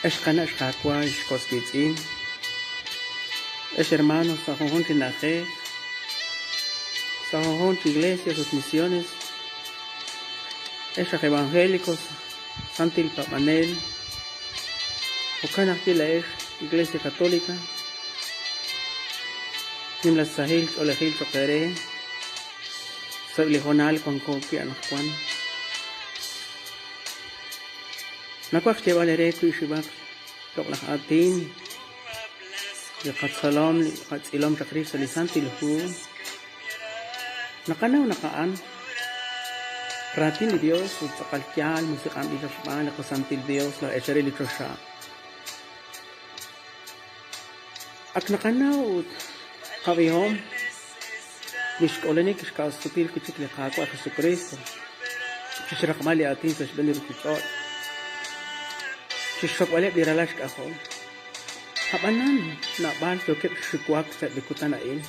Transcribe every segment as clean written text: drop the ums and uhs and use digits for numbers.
Eshkana eshkakwa eshkoskitzin. Esh hermanos, sajojón tinaje. Sajojón iglesia, sus misiones. Esh evangélicos, Santil Papanel. Okanakila esh iglesia católica. Nimla sahil olejil chokere. Sablijonal con copia Juan. Nakwak chevalere kuishibak toklah atin. Yakat salam yakat ilam chakri salisan tilhu. Nakanaw nakaan. Ratin ni Dios utsakalkyal musikam ilashman nakasantil Dios la echari lichosha. Ak nakanaw kawihom. Mishkolenik iskasutil kichik lekako ak Jesucristo. Kishrakmali atin sa shbeni rukichot. Shishok wale diralash ako. Habanan naban joket shikwak sa bikutan ain.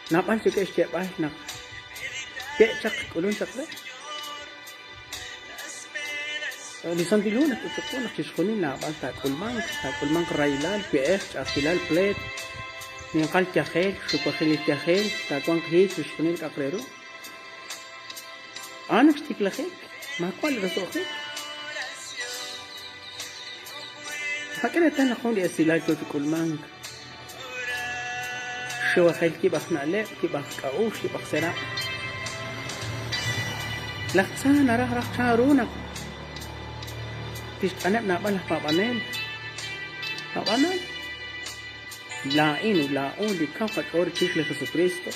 Naban joket siapa nak. Kecak ulun sakle. Lisan dilun aku tuh nak shishkonin naban takulmang railal ph akilal plate. Yang kal tiakhel shikwakil tiakhel takwang hit shishkonin kakrero. Anak stiklakik makwal rasokhik. فكنا تنقول السلاج كل مانك شو خيل كي بخنا لا كي بخكاوش كي بخسرا لخسانا راه شارونا تيش انا بنقبل بابانين بابانين لا إنه لا أولي كافة أور تيش لخسو كريستو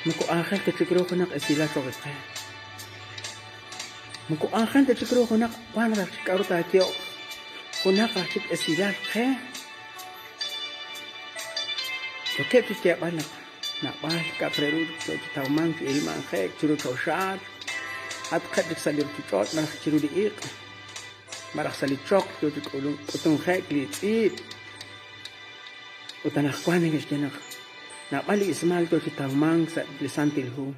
مكو آخر تشكرو خناق السلاج وغيقها مكو آخر تشكرو خناق وانا راه تشكرو تاكيو Kuna kasih esilar keh, oke tu setiap anak nak bahas kapreru tu tahu mang ilman keh curu tosar, atkat disalir cicot marah curu diik, marah salir cok tu kulung utung keh klitit, utanah kuan yang sejenak, nak balik ismal tu tahu mang sa lisan tilhu,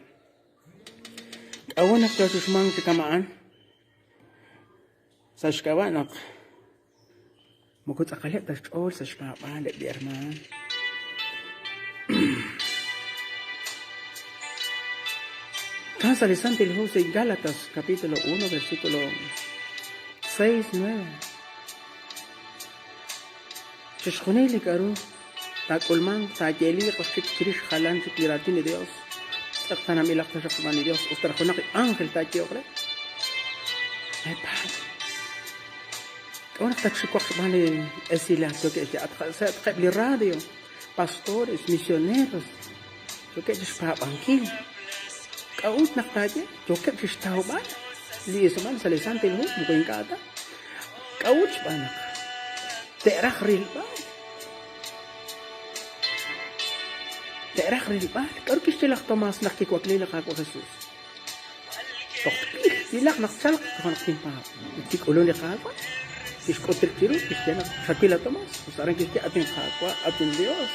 awan nak tu semang cekamaan, sa sekawan nak. Mukut akalit tas all sa shkapan de bierman. Casa de Santo José Gálatas capítulo 1 versículo 6-9. Shishkhoneli karu takulman tajeli qashik kirish khalan tikiratin Dios. Taqtana milaq tashqman Dios ustarkhonaq ángel takiyoqre. Ahora está chico vale es la que se le radio pastores misioneros yo que es para banquil caut naktaje yo que está ba li esman salisan tilhu mungkin kata caut bana terakhril ba karo kistilak Tomas nakikwakli la kako Jesus tokpil dilak naksal kan pa tik ulun le kako Iskotel kiro, Cristiana, Shakila Tomas, usaran que atin hakwa, atin Dios.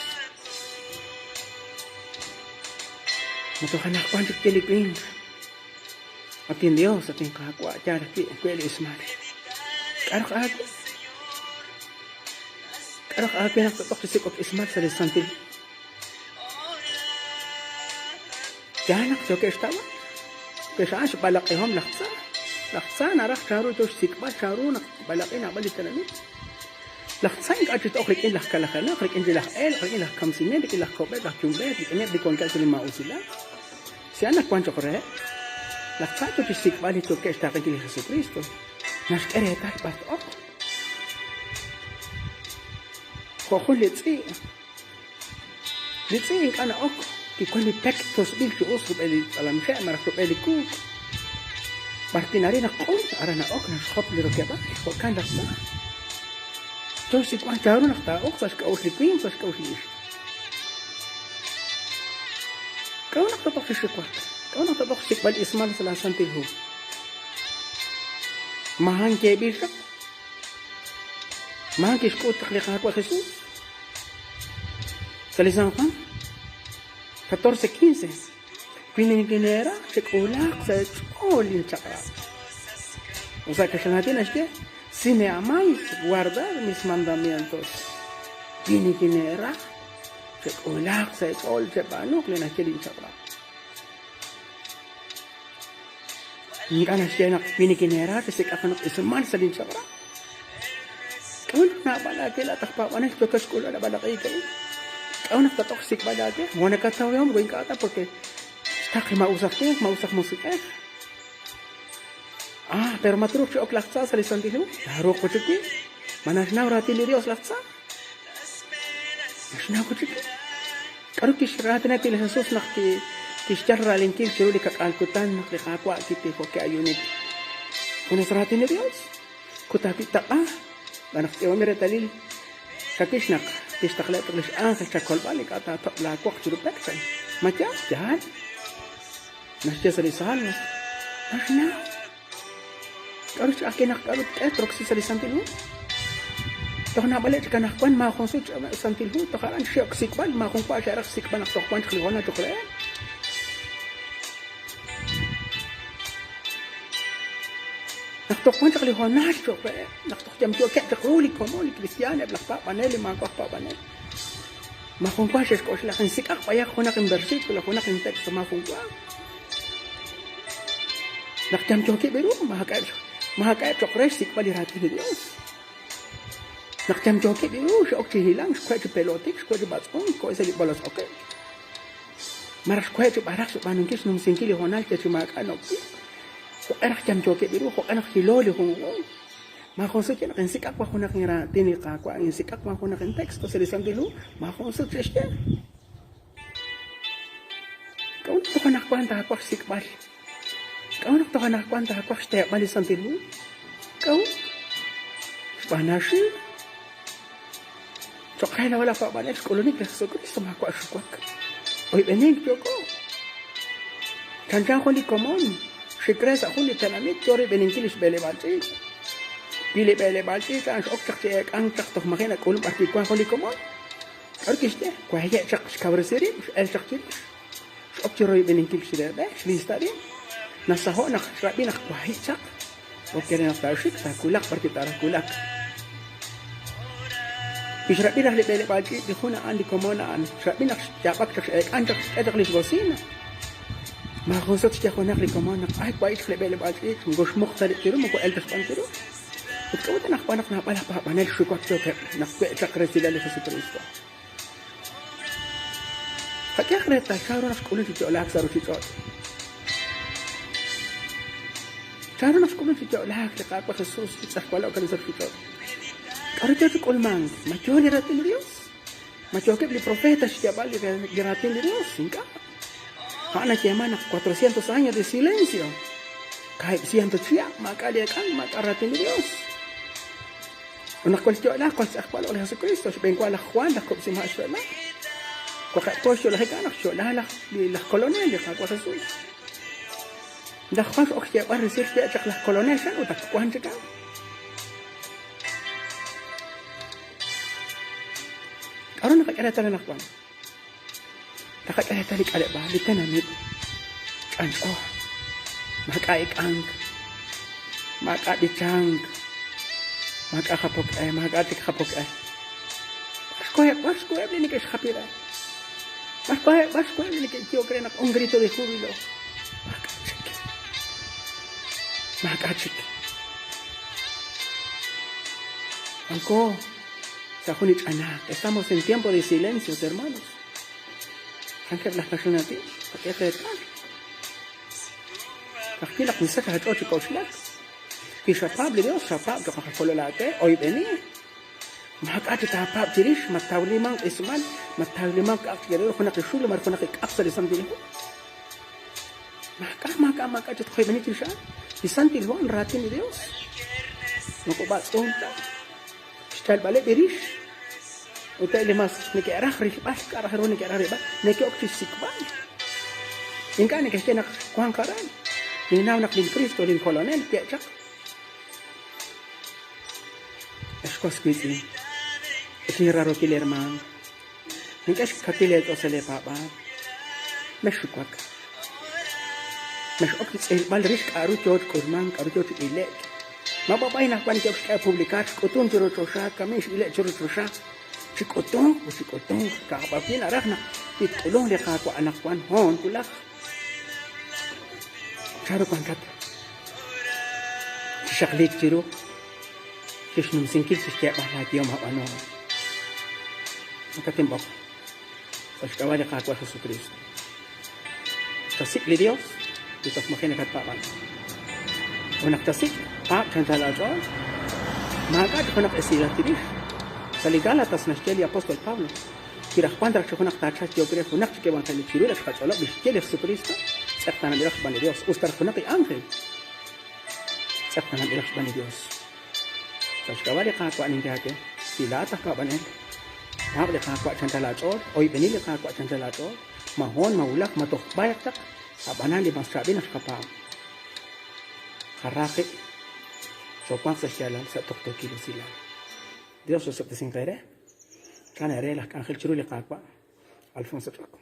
Matuhanak kwantik Pilipin. Atin Dios, atin hakwa, jara ki, kweli ismari. Karok agi naktotok sisikot ismar sa lisantil. Janak, joke estawa. Kesaash balakihom laksa. Laksana rak charu to sikba charu nak balakin abali tanami laksan ka to oklik in lakala kana oklik in dilak el oklik in lak kamsine dik lak kobe lak jumbe dik ne dik kon kalsili mausila si anak kwanto kore laksan to sikba li to ke sta kan kili Jesucristo nas kereta part ok ko khulitsi litsi kana ok ki koni pektos bil ki usub eli alam sha mar ko eli ku Martinari na kon arana ok na schop liro keba ko kan das na to si kwa taru na ta ok sa ka usli queen sa ka usli ka na ta pak shi kwa ka na ta pak shi bal ismal sala santilhu mahan ke bi sa mahan ke sko takhliqa kwa Jesus salisan kan 14-15 Pininginera, chekulak, sa olin chakra. O sea, que se natin este, si me amáis, guardad mis mandamientos. Tini kinera, se ulak sa ol se panok na kilin sabra. Hindi na siya nak pinikinera kasi kakanok isuman sa din sabra. Kung na pala kila takpa panas to kaskula na bala kayo kayo. Kung nakatoksik ba dati? Mo nakataw yung buwing kata porque tak mausak mo sika. Pero matruk siya ok laksa sa lisan tilo. Daro ko chiki. Manas na urati lirios laksa. Mas na ko chiki. Karo kisrati na tila sa sus nakti kisjarra lingkin siru di kakalkutan naklikakwa kiti ko kaya unit. Kung nasrati lirios. Kutapi taka. Banak tiwa mire talil. Kakishnak. Kistakla tulis kakchakol balik at lakwak churupeksan. Matya, jahan. Nasya sa lisan. Nasya. Karo siya akinak karot troksi sa lisan tilo. Ito ka nabalik siya kanakpan, makonsult siya sa tilo. Ito ka rin siya sikpan, makongpa siya rak sikpan at tokpan siya kliwon na tukle. Naktokpan siya kliwon na siya tukle. Naktokjam siya kaya siya kruli komo, ni Kristiyan, eblak pa panel, makok pa panel. Makongpa siya ko sila kan sikak, payak ko na kin bersit, kula ko na kin text sa makongpa. Naktokjam siya kaya biru, mahakaya chokres sikpali rati ni Dios. Nakjam joki biru siya ok hilang, skwaya siya pelotik, skwaya siya batson, ko isa di balos okay. Maras skwaya siya barak siya panungkis nung singkili honal siya siya makanok. Kung anak jam joki biru, kung anak hiloli kung makonsult siya nakin sikak pa ko nakin rati ni kakwa, ang sikak pa ko nakin teksto sa lisang dilu, makonsult siya siya. Kau ito ka nakwan takwa sikpal. Kau nak to anak kuan tak kuas teh balik santilu. Kau panashi. Cokay na wala pa balik koloni kasi ko sa mga kuas kuak. Oy bening joko. Kanjan ko ni komon. Sikres ako ni tanamit tori bening kilis bele balti. Pili bele balti kan ok chak ang chak to makina kulum arti ko ni komon. Arkiste ko haya chak kabrasiri el chak chik. Ok tori bening kilis bele listari. Nasaho nak rabi nak wahicak. Oke nak tausik sa kulak perkitara kulak. Bisrabi nak lebele baji di huna an di komonaan. Rabi nak japak tak anjak edak lis bosina. Makonsot siya ko nak li komonak ay bait lebele baji ngos mukhtar tiru mo ko eltas pantiru. Ikaw ta nak panak na pala pa panel sukot joke nak kwetsak resila li sa Kristo. Fakya kreta karo nak kulit ti olak saru ti Claro, nos comen si yo la que está con Jesús y se escuela que les escuchó. Ahora te digo man, macho le ratin Dios. Macho que el profeta se vale de ratin Dios, ¿sinca? Ana que emana 400 años de silencio. Cae siento chia, macale kan, macaratin Dios. Una cuestión la cual se escuela de Jesucristo, se vengo a la Juan, la cosa más suena. Coge pues yo la gana, yo las colonias de Jesús. Da khas ok ya bar resir ya chak las colonias kan utak kuan chaka. Karon nakakita tala nakwan. Nakakita tali kale ba bitan namit. Anso. Makaik ang. Makabicang. Makakapok ay makatik kapok ay. Basko ni que khapira. Basko ni que yo creo un grito de júbilo. Makachik. Anko, Sajunich Anak, estamos en tiempo de silencios, hermanos. Ángel las personas a ti, ¿qué es esto? Aquí la princesa de Ocho Koslak. Y Shapab le dio Shapab, que con Cololate, hoy venía. Makachik Tapab Tirish, Matauliman, Isman, Matauliman, Kakirero, Honakishul, Marconakic, Axel, something. Makachik, hoy venía Tisha. Y Santi Luan ratin ni Dios. No ko ba tonta. Stal bale berish. Uta ile mas ni ke arah ribas ka arah ro ni ke arah riba. Ni ke ok sikba. Inka ni ke nak kuang karan. Ni naw nak din Kristo din kolonel ke chak. Eskos kiti. Ni raro kilerman. Ni ke kapile to sele papa. Meshukwak. Mas ok el bal risk aru chot kurman aru chot ilek. Mababay na pan kaya publikar, utong churutosha, kami sila churutosha. Sikotong, kakapapin arak na. Pitulong le kako anak kwan hon kulak. Charo kankat. Sisaklik chiro. Sisnum singkil siskaya bahati yung ano. Nakatimbok. Paskawa le kako sa Jesucristo. Tasik li Dios. Tutak makinakat paman. Unak tasik. Chantala John. Magad ko nakasila tirish. Sa ligalatas na siya Apostol Pablo. Kirakpan darak siya kunak tachat yo kire kunak siya kewan kani chiro las kachola bishkel Jesucristo. Sakta na dirak ban Dios. Ustar kunak angel. Sakta na dirak ban Dios. Sa skawali kakwa ning dake. Sila ta ka banen. Hab de kakwa chantala John. Oy benili kakwa chantala John. Mahon maulak matok bayak tak. Abanan di masabi na kapam. Karake. Sopan sa siya lang sa toktoki sila. Dios os te sin caer. Can arreglar Ángel Chiruli Cacua, Alfonso Chaco.